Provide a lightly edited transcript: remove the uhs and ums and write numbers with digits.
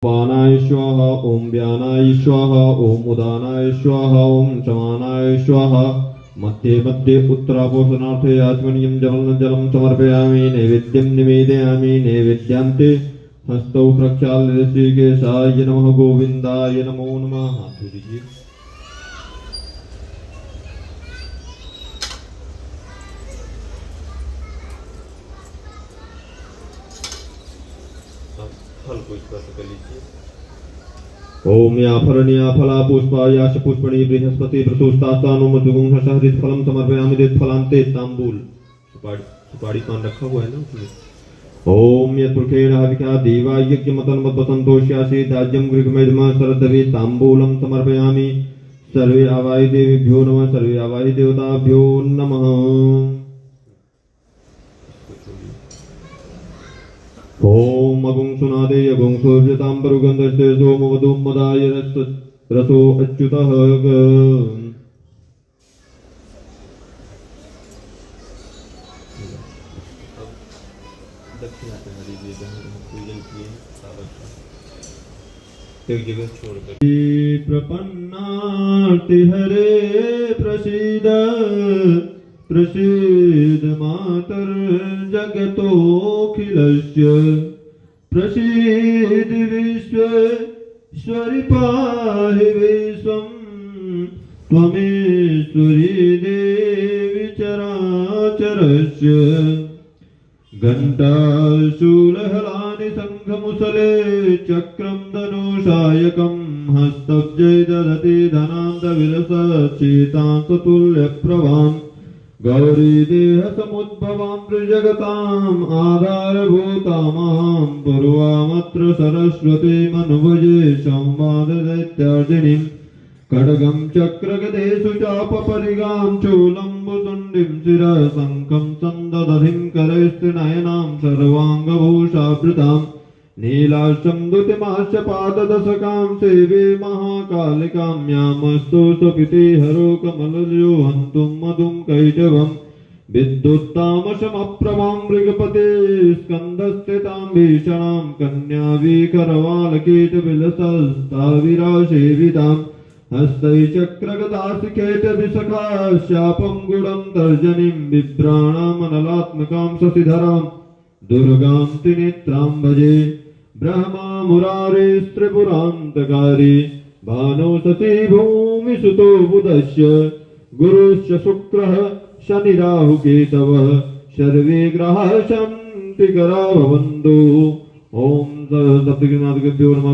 पानाय स्वाहा ओम व्यानाय स्वाहा ओम उदानाय स्वाहा ओम समानाय स्वाहा मध्ये मध्ये उत्तरापोषणार्थे आत्मनियं जलं समर्पयामि नैवेद्यं निवेदयामि नैवेद्यान्ते हस्तौ प्रक्षाल्य श्रीकेशाय नमः गोविन्दाय नमो नमः। हाथ धो दीजिए। फल को स्पर्श कर लीजिए। ओम या फलनिया फला पुष्पा याश पुष्पणी बृहस्पति प्रसूस्तानुमजुगुं हरित फलम समर्पयामि देत फलांते तांबूल सुपारी पान रखा हुआ है ना उसमें। ओम यत्पुरुषेण हविषा देवा यज्ञमतन मत्पसंतोष्यासि दाज्यं गृहमेधम सरदवे तांबूलं समर्पयामि। सर्वे आवाहि देवेभ्यो नमः सर्वे आवाहि देवताभ्यो नमः। ओम अगुं सुनादे अगुं सूर्यतांबरुगंधस्ते सोमवधूं मदाय रसो अच्युतः। प्रपन्नाति हरे प्रसीद प्रसीद मातर्जगतोऽखिलस्य प्रसीद विश्वेश्वरि पाहि विश्वं त्वमेश्वरी देवी चराचरस्य। घण्टाशूलहलानि शङ्खमुसले चक्रं धनुषायकं हस्तब्जै ददति धनान्तविलसच्चेतांसतुल्यप्रभां। गौरी देह समुद्भवां त्रिजगताम् आधारभूतामां पूर्वामत्र सरस्वती मनुभजे संवाददैत्यार्दिनीं। खड्गं चक्रगदेषु चापपरिगां चूलम्बुतुण्डीं शिरः शङ्खं सन्ददधिं करैस्त्रिनयनां सर्वाङ्गभूषावृतां। नीलाशं दुतिमाश्च पाददशकां सेवे महाकालिकां यामस्तु स्वपिति हरो कमलयो हन्तुं मधुं कैटवम्। विद्युत्तामशमप्रभां मृगपते स्कन्धस्थितां भीषणां कन्यावीकरवालकीटविलसस्ताविरासेवितां। हस्तैचक्रगदाशिखेटविशखा शापं गुडं तर्जनीं बिभ्राणामनलात्मकां शशिधरां दुर्गां त्रिनेत्रां भजे। ब्रह्मा मुरारिस्त्रिपुरान्तकारी भानुसती भूमिसुतो बुधस्य। गुरुश्च शुक्रः शनिराहुकेतवः सर्वे ग्रहाः शान्तिकरा भवन्तु। ओम सप्तगिरिनाथेभ्यो नमः।